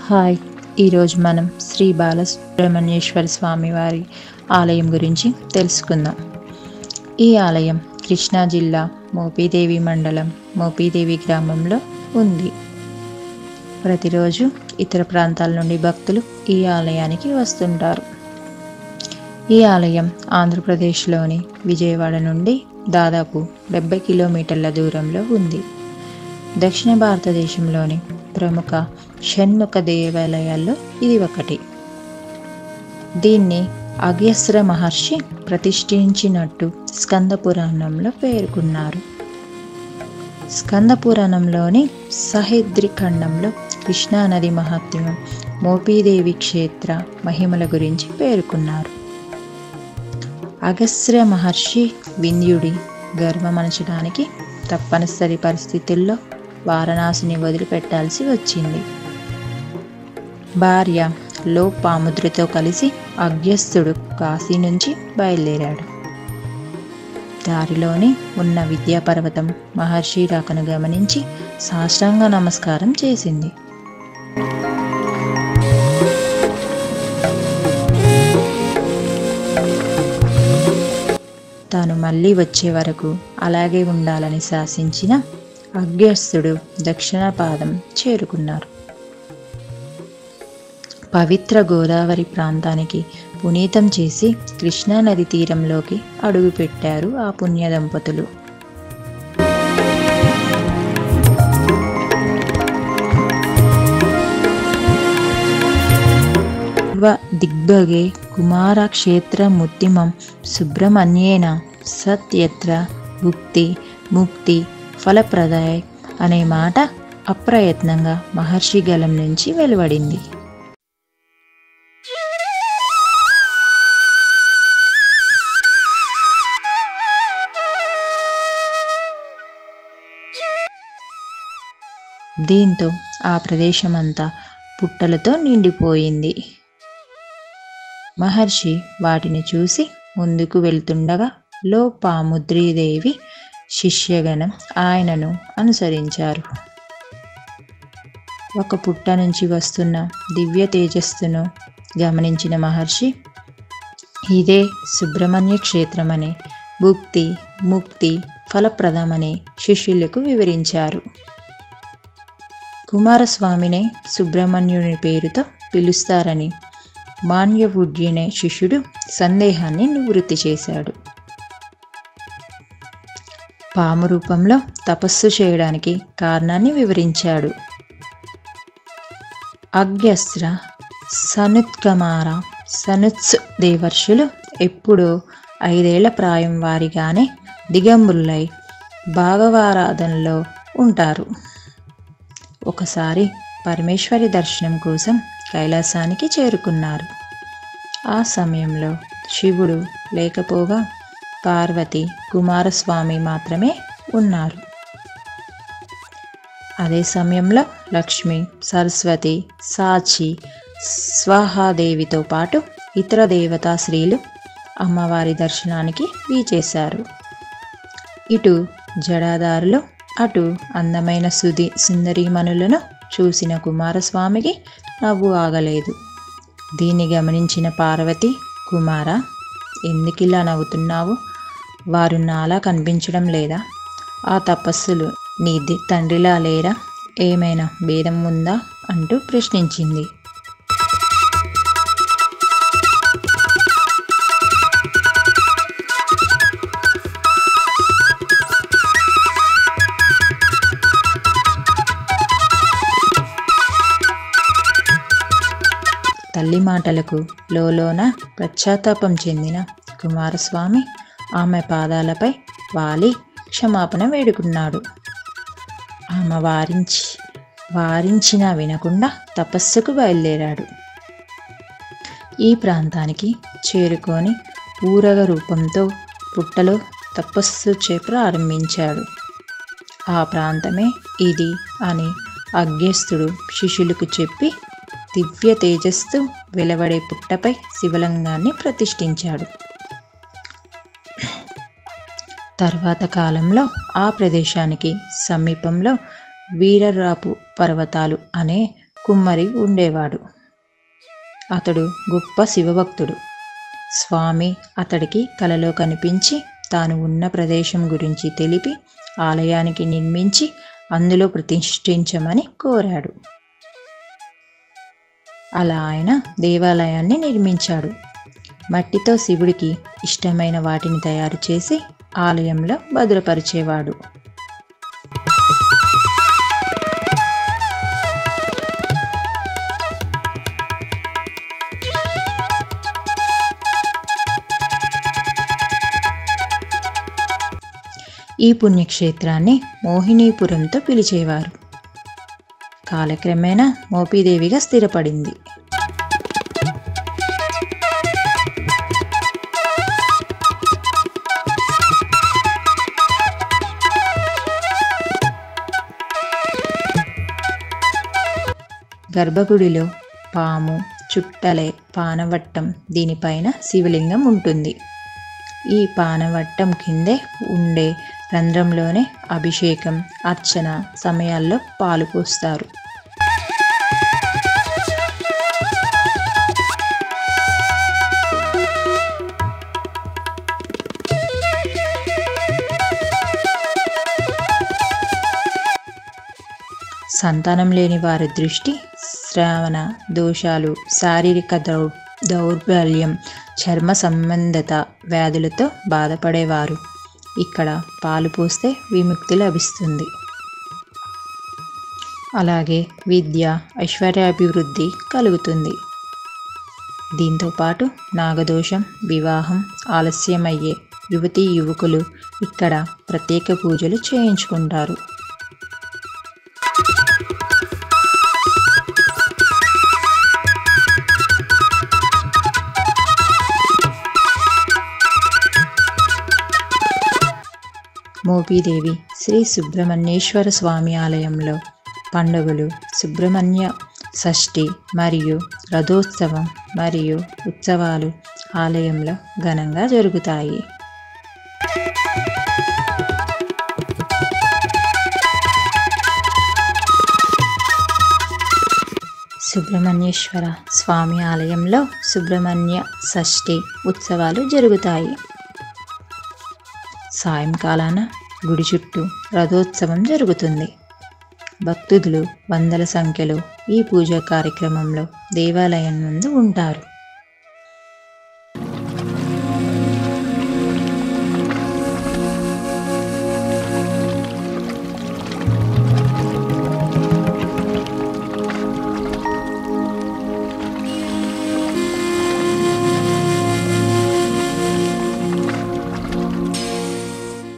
Hi, ఈరోజు మనం శ్రీ బాలసుబ్రహ్మణ్యేశ్వర స్వామి వారి ఆలయం గురించి తెలుసుకుందాం. ఈ ఆలయం కృష్ణా జిల్లా మోపిదేవి మండలం మోపిదేవి గ్రామంలో ఉంది. ప్రతిరోజు ఇతర ప్రాంతాల నుండి భక్తులు ఈ ఆలయానికి వస్తుంటారు. ఈ ఆలయం ఆంధ్రప్రదేశ్లోని విజయవాడ నుండి దాదాపు 70 కిలోమీటర్ల దూరంలో ఉంది. దక్షిణ భారతదేశంలోని ప్రముఖ షణ్ముఖ దేవాలయాల్లో ఇది ఒకటి. దీన్ని అగస్త్య మహర్షి ప్రతిష్ఠించినట్టు స్కంద పురాణంలో పేర్కొన్నారు. స్కంద పురాణంలోని సహ్యాద్రి ఖండంలో కృష్ణానది మహాత్మ్యం, మోపిదేవి క్షేత్ర మహిమల గురించి పేర్కొన్నారు. అగస్త్య మహర్షి వింధ్యుడి గర్వమణచడానికి తప్పనిసరి పరిస్థితుల్లో వారణాసిని వదిలిపెట్టాల్సి వచ్చింది. భార్య లోపాముద్రతో కలిసి అగస్త్యుడు కాశీ నుంచి బయలుదేరాడు. దారిలోని ఉన్న విద్యాపర్వతం మహర్షి రాకను గమనించి సాష్టాంగ నమస్కారం చేసింది. తాను మళ్ళీ వచ్చే వరకు అలాగే ఉండాలని శాసించిన అగస్త్యుడు దక్షిణ పాదం చేరుకున్నారు. పవిత్ర గోదావరి ప్రాంతానికి పునీతం చేసి కృష్ణానది తీరంలోకి అడుగుపెట్టారు ఆ పుణ్య దంపతులు. దిగ్భగే కుమార క్షేత్ర ముత్తిమం సుబ్రహ్మణ్యేన సత్యత్ర భుక్తి ముక్తి ఫలప్రదాయ అనే మాట అప్రయత్నంగా మహర్షి గలం నుంచి వెలువడింది. దీంతో ఆ ప్రదేశమంతా పుట్టలతో నిండిపోయింది. మహర్షి వాటిని చూసి ముందుకు వెళ్తుండగా లోపాముద్రీదేవి శిష్యగణం ఆయనను అనుసరించారు. ఒక పుట్ట నుంచి వస్తున్న దివ్య తేజస్సును గమనించిన మహర్షి ఇదే సుబ్రహ్మణ్య క్షేత్రమని, భుక్తి ముక్తి ఫలప్రదమని శిష్యులకు వివరించారు. కుమారస్వామినే సుబ్రహ్మణ్యుని పేరుతో పిలుస్తారని మాన్యవుడ్యనే శిష్యుడు సందేహాన్ని నివృత్తి చేశాడు. పాము రూపంలో తపస్సు చేయడానికి కారణాన్ని వివరించాడు. అగస్త్య సనుత్కుమార సనుత్స్ దేవర్షులు ఎప్పుడో 5 ఏళ్ల ప్రాయం వారిగానే దిగంబరులై భాగవతారాధనలో ఉంటారు. ఒకసారి పరమేశ్వరి దర్శనం కోసం కైలాసానికి చేరుకున్నారు. ఆ సమయంలో శివుడు లేకపోగా పార్వతి కుమారస్వామి మాత్రమే ఉన్నారు. అదే సమయంలో లక్ష్మి, సరస్వతి, సాచి, స్వాహాదేవితో పాటు ఇతర దేవతా స్త్రీలు అమ్మవారి దర్శనానికి వీచేశారు. ఇటు జడాదారులు, అటు అందమైన సుందరీమణులను చూసిన కుమారస్వామికి నవ్వు ఆగలేదు. దీన్ని గమనించిన పార్వతి, కుమార, ఎందుకిలా నవ్వుతున్నావు? వారు నాలా కనిపించడం లేదా? ఆ తపస్సులు నీ తండ్రిలా లేరా? ఏమైనా భేదం ఉందా అంటూ ప్రశ్నించింది. తల్లి మాటలకు లోలోన పశ్చాత్తాపం చెందిన కుమారస్వామి ఆమె పాదాలపై వాలి క్షమాపణ వేడుకున్నాడు. ఆమె వారించినా వినకుండా తపస్సుకు బయలుదేరాడు. ఈ ప్రాంతానికి చేరుకొని ఊరగ రూపంతో పుట్టలో తపస్సు ప్రారంభించాడు. ఆ ప్రాంతమే ఇది అని అగస్త్యుడు శిష్యులకు చెప్పి దివ్య తేజస్సు వెలువడే పుట్టపై శివలింగాన్ని ప్రతిష్ఠించాడు. తర్వాత కాలంలో ఆ ప్రదేశానికి సమీపంలో వీరరాపు పర్వతాలు అనే కుమ్మరి ఉండేవాడు. అతడు గొప్ప శివభక్తుడు. స్వామి అతడికి కలలో కనిపించి తాను ఉన్న ప్రదేశం గురించి తెలిపి ఆలయానికి నిర్మించి అందులో ప్రతిష్ఠించమని కోరాడు. అలా ఆయన దేవాలయాన్ని నిర్మించాడు. మట్టితో శివుడికి ఇష్టమైన వాటిని తయారు చేసి ఆలయంలో భద్రపరిచేవాడు. ఈ పుణ్యక్షేత్రాన్ని మోహినీపురంతో పిలిచేవారు. కాలక్రమేణా మోపీదేవిగా స్థిరపడింది. గర్భగుడిలో పాము, చుట్టలే, పానవట్టం, దీనిపైన శివలింగం ఉంటుంది. ఈ పానవట్టం కిందే ఉండే రంధ్రంలోనే అభిషేకం, అర్చన సమయాల్లో పాలు పోస్తారు. సంతానం లేని వారి దృష్టి, శ్రవణ దోషాలు, శారీరక దౌర్బల్యం, చర్మ సంబంధిత వ్యాధులతో బాధపడేవారు ఇక్కడ పాలు పోస్తే విముక్తి లభిస్తుంది. అలాగే విద్య, ఐశ్వర్యాభివృద్ధి కలుగుతుంది. దీంతోపాటు నాగదోషం, వివాహం ఆలస్యమయ్యే యువతీ యువకులు ఇక్కడ ప్రత్యేక పూజలు చేయించుకుంటారు. మోపీదేవి శ్రీ సుబ్రహ్మణ్యేశ్వర స్వామి ఆలయంలో పండుగలు సుబ్రహ్మణ్య షష్ఠి మరియు రథోత్సవం మరియు ఉత్సవాలు ఆలయంలో ఘనంగా జరుగుతాయి. సుబ్రహ్మణ్యేశ్వర స్వామి ఆలయంలో సుబ్రహ్మణ్య షష్ఠి ఉత్సవాలు జరుగుతాయి. సాయంకాలాన గుడి చుట్టూ రథోత్సవం జరుగుతుంది. భక్తులు వందల సంఖ్యలో ఈ పూజా కార్యక్రమంలో దేవాలయం నందు ఉంటారు.